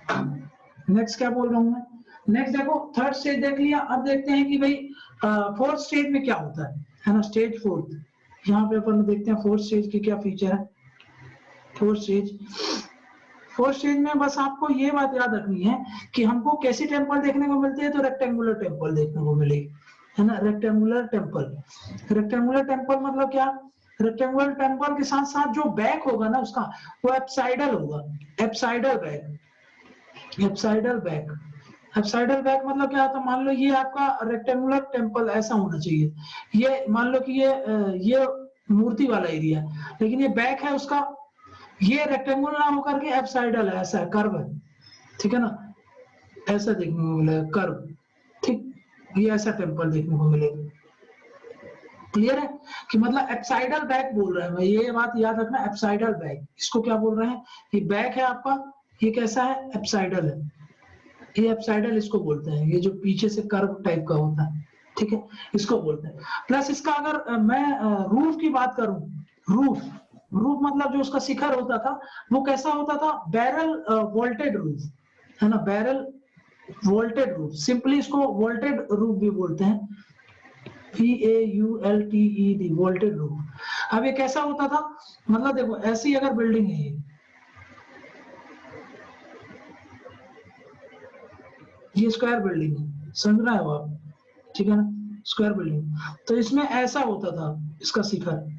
Next क्या बोल रहा हूँ मैं, नेक्स्ट देखो थर्ड स्टेज देख लिया, अब देखते हैं कि भाई फोर्थ स्टेज में क्या होता है ना, स्टेज फोर्थ। यहाँ पे अपन देखते हैं फोर्थ स्टेज की क्या फीचर है। फोर्थ स्टेज में बस आपको ये बात याद रखनी है कि हमको कैसी टेम्पल देखने को मिलती है, तो रेक्टेंगुलर टेम्पल देखने को मिलेगी, है ना। रेक्टेंगुलर टेम्पल मतलब क्या, रेक्टेंगुलर टेम्पल के साथ साथ जो बैक होगा ना उसका, वो एप्साइडल होगा, एप्साइडल बैक मतलब क्या होता है, मान लो ये आपका रेक्टेंगुलर टेम्पल ऐसा होना चाहिए, ये मान लो कि ये मूर्ति वाला एरिया है, लेकिन ये बैक है उसका, ये रेक्टेंगुलर ना होकर के एप्साइडल है, ऐसा है, कर्व है, ठीक है ना, ऐसा देखने को मिलेगा कर्व, ठीक, ये ऐसा टेम्पल देखने को मिलेगा। क्लियर है कि मतलब एप्साइडल बैक बोल रहे हैं, मैं ये बात याद रखना, एप्साइडल बैक, इसको क्या बोल रहे हैं, ये बैक है आपका, ये कैसा है, एप्साइडल है, ये एप्साइडल इसको बोलते हैं, ये जो पीछे से कर्व टाइप का होता है, ठीक है, इसको बोलते हैं। प्लस इसका अगर मैं रूफ की बात करूं, रूफ मतलब जो उसका शिखर होता था वो कैसा होता था, बैरल वोल्टेड रूफ, है ना, बैरल वोल्टेड रूफ, सिंपली इसको वोल्टेड रूफ भी बोलते हैं, VAULTED, वोल्टेड रूफ। अब ये कैसा होता था, मतलब देखो ऐसी अगर बिल्डिंग है ये स्क्वायर बिल्डिंग है, समझ रहे हो आप, ठीक है ना, स्क्वायर बिल्डिंग, तो इसमें ऐसा होता था इसका शिखर,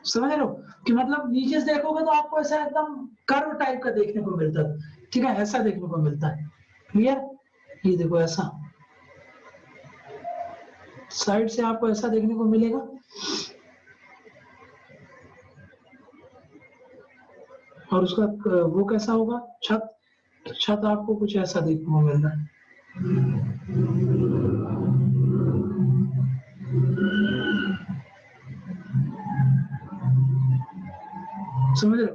समझ रहे हो कि मतलब नीचे से देखोगे तो आपको ऐसा एकदम कर्व टाइप का देखने को मिलता है, ठीक है, ऐसा देखने को मिलता है। क्लियर, ये देखो ऐसा साइड से आपको ऐसा देखने को मिलेगा, और उसका वो कैसा होगा, छत आपको कुछ ऐसा देखने को मिल रहा है। समझ रहे हो,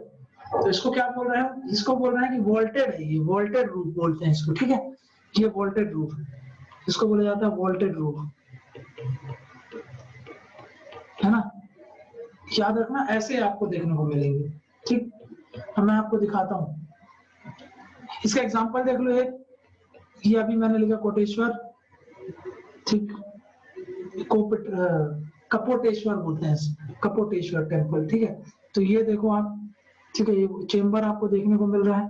तो इसको क्या बोल रहे हैं, इसको बोल रहे हैं कि वोल्टेड है, ये वोल्टेड रूफ बोलते हैं इसको, ठीक है, ये वोल्टेड रूफ, इसको बोला जाता है वोल्टेड रूफ, है ना, याद रखना, ऐसे आपको देखने को मिलेंगे, ठीक। अब मैं आपको दिखाता हूँ, इसका एग्जांपल देख लो एक, ये अभी मैंने लिखा कोटेश्वर, ठीक, कपोटेश्वर बोलते हैं, कपोटेश्वर टेम्पल, ठीक है, तो ये देखो आप, ठीक है, ये चेम्बर आपको देखने को मिल रहा है,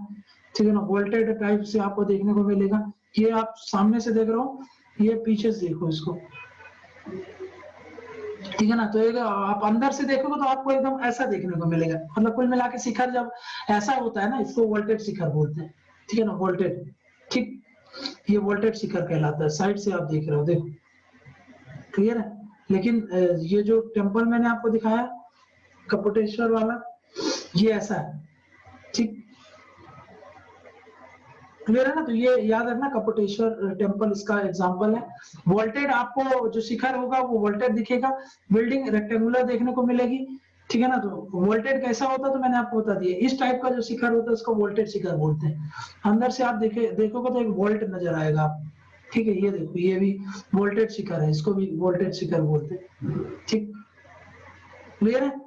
ठीक है ना, वोल्टेड टाइप से आपको देखने को मिलेगा, ये आप सामने से देख रहे हो, ये पीछे से देखो इसको, ठीक है ना, तो एक आप अंदर से देखोगे तो आपको एकदम ऐसा देखने को मिलेगा, मतलब कुल मिला के शिखर जब ऐसा होता है ना, इसको वोल्टेड शिखर बोलते हैं, ठीक है ना, वोल्टेड, ठीक, ये वोल्टेड शिखर कहलाता है, साइड से आप देख रहे हो, देखो क्लियर है। लेकिन ये जो टेम्पल मैंने आपको दिखाया कपटेश्वर वाला, ये ऐसा है, ठीक, क्लियर है ना, तो ये याद रखना, कपटेश्वर टेम्पल इसका एग्जांपल है। वोल्टेड आपको जो शिखर होगा वो वोल्टेड दिखेगा, बिल्डिंग रेक्टेंगुलर देखने को मिलेगी, ठीक है ना, तो वोल्टेड कैसा होता है तो मैंने आपको बता दिया, इस टाइप का जो शिखर होता है उसको वोल्टेड शिखर बोलते हैं। अंदर से आप देखोगे तो एक वोल्ट नजर आएगा, ठीक है, ये देखो ये भी वोल्टेड शिखर है, इसको भी वोल्टेड शिखर बोलते हैं, ठीक, क्लियर है।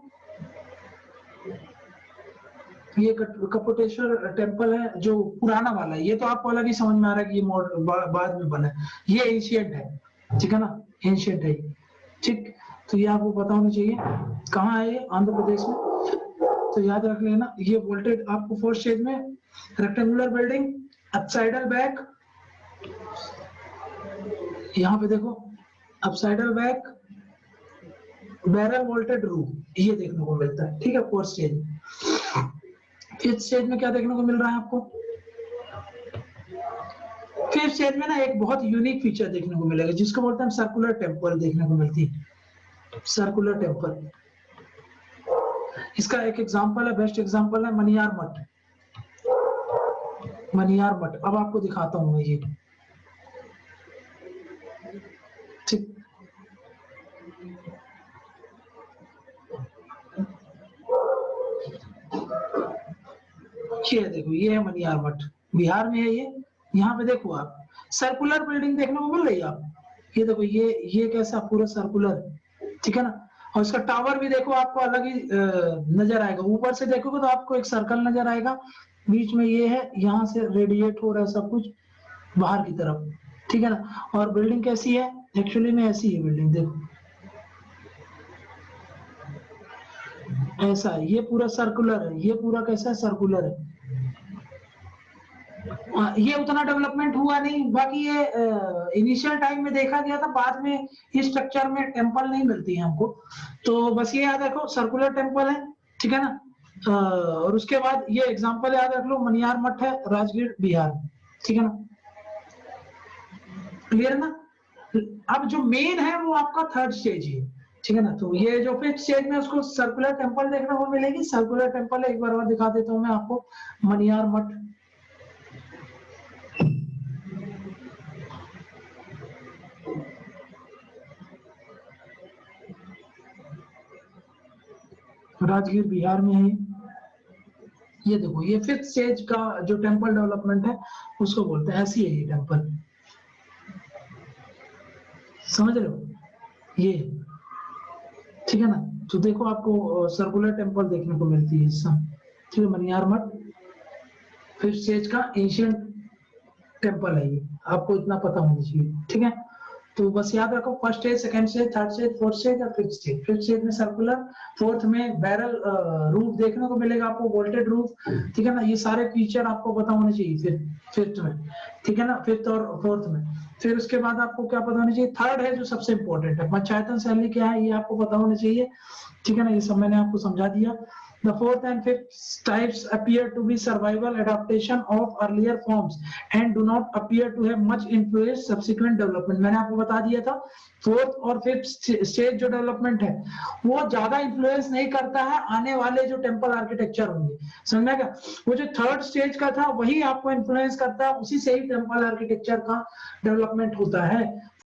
ये कपटेश्वर टेम्पल है जो पुराना वाला है, ये तो आपको अलग ही समझ में आ रहा है कि ये बाद में बना है, ये एंशिएंट है, ठीक है ना, एंशिएंट है, ठीक, तो ये आपको पता होना चाहिए, कहाँ है ये, आंध्र प्रदेश में, तो याद रख लेना, ये वोल्टेड आपको फोर्थ स्टेज में, रेक्टेंगुलर बिल्डिंग, अपसाइडल बैक, यहाँ पे देखो अपसाइडल बैक, बैरल वोल्टेड रूफ, ये देखने को मिलता है, ठीक है, फोर्थ स्टेज। फिफ्थ स्टेज में क्या देखने को मिल रहा है आपको, फिफ्थ स्टेज में ना एक बहुत यूनिक फीचर देखने को मिलेगा, जिसको बोलते हैं सर्कुलर टेम्पल देखने को मिलती है, सर्कुलर टेम्पल। इसका एक एग्जांपल है, बेस्ट एग्जांपल है मनियार मठ, मनियार मठ, अब आपको दिखाता हूं मैं ये, ठीक, ये देखो ये है मनियार मठ, बिहार में है ये, यहाँ पे देखो आप सर्कुलर बिल्डिंग देखने को मिल रही है आप, ये देखो ये कैसा पूरा सर्कुलर, ठीक है ना। और इसका टावर भी देखो आपको अलग ही नजर आएगा, ऊपर से देखोगे तो आपको एक सर्कल नजर आएगा, बीच में ये है, यहाँ से रेडिएट हो रहा है सब कुछ बाहर की तरफ, ठीक है ना। और बिल्डिंग कैसी है, एक्चुअली में ऐसी है बिल्डिंग, देखो ऐसा है, ये पूरा सर्कुलर है, ये पूरा कैसा है, सर्कुलर है। ये उतना डेवलपमेंट हुआ नहीं, बाकी ये इनिशियल टाइम में देखा गया था, बाद में इस स्ट्रक्चर में टेम्पल नहीं मिलती है हमको, तो बस ये याद रखो सर्कुलर टेम्पल है, ठीक है ना। और उसके बाद ये एग्जांपल याद रख लो, मनियार मठ है, राजगीर बिहार, ठीक है ना, क्लियर ना। अब जो मेन है वो आपका थर्ड स्टेज है, ठीक है ना। तो ये जो फिफ्थ स्टेज में उसको सर्कुलर टेम्पल देखने को मिलेगी, सर्कुलर टेम्पल एक बार और दिखा देता हूँ मैं आपको, मनियार मठ, राजगीर बिहार में है। ये देखो ये फिफ्थ स्टेज का जो टेम्पल डेवलपमेंट है उसको बोलते हैं, ऐसी है ये टेम्पल, समझ रहे हो ये, ठीक है ना। तो देखो आपको सर्कुलर टेम्पल देखने को मिलती है इस समय, ठीक है, मनियार मठ फिफ्थ स्टेज का एंशिएंट टेम्पल है ये, आपको इतना पता होना चाहिए, ठीक है। तो बस याद रखो first stage, second stage, third stage, fourth stage और फिफ्थ स्टेज। फिफ्थ स्टेज में सर्कुलर, फोर्थ में बैरल रूफ देखने को मिलेगा आपको, वोल्टेड रूफ, ठीक है ना। ये सारे फीचर आपको पता होने चाहिए फिर फिफ्थ में, ठीक है ना, फिफ्थ और फोर्थ में। फिर उसके बाद आपको क्या पता होना चाहिए, थर्ड है जो सबसे इंपॉर्टेंट है, पंचायतन शैली क्या है ये आपको पता होना चाहिए, ठीक है ना। ये सब मैंने आपको समझा दिया। The fourth and fifth types appear to be survival adaptation of earlier forms and do not appear to have much influence subsequent development. मैंने आपको बता दिया था फोर्थ और फिफ्थ स्टेज जो डेवलपमेंट है वो ज्यादा इन्फ्लुएंस नहीं करता है आने वाले जो टेम्पल आर्किटेक्चर होंगे, समझना क्या। वो जो थर्ड स्टेज का था वही आपको इन्फ्लुएंस करता है, उसी से ही टेम्पल आर्किटेक्चर का डेवलपमेंट होता है।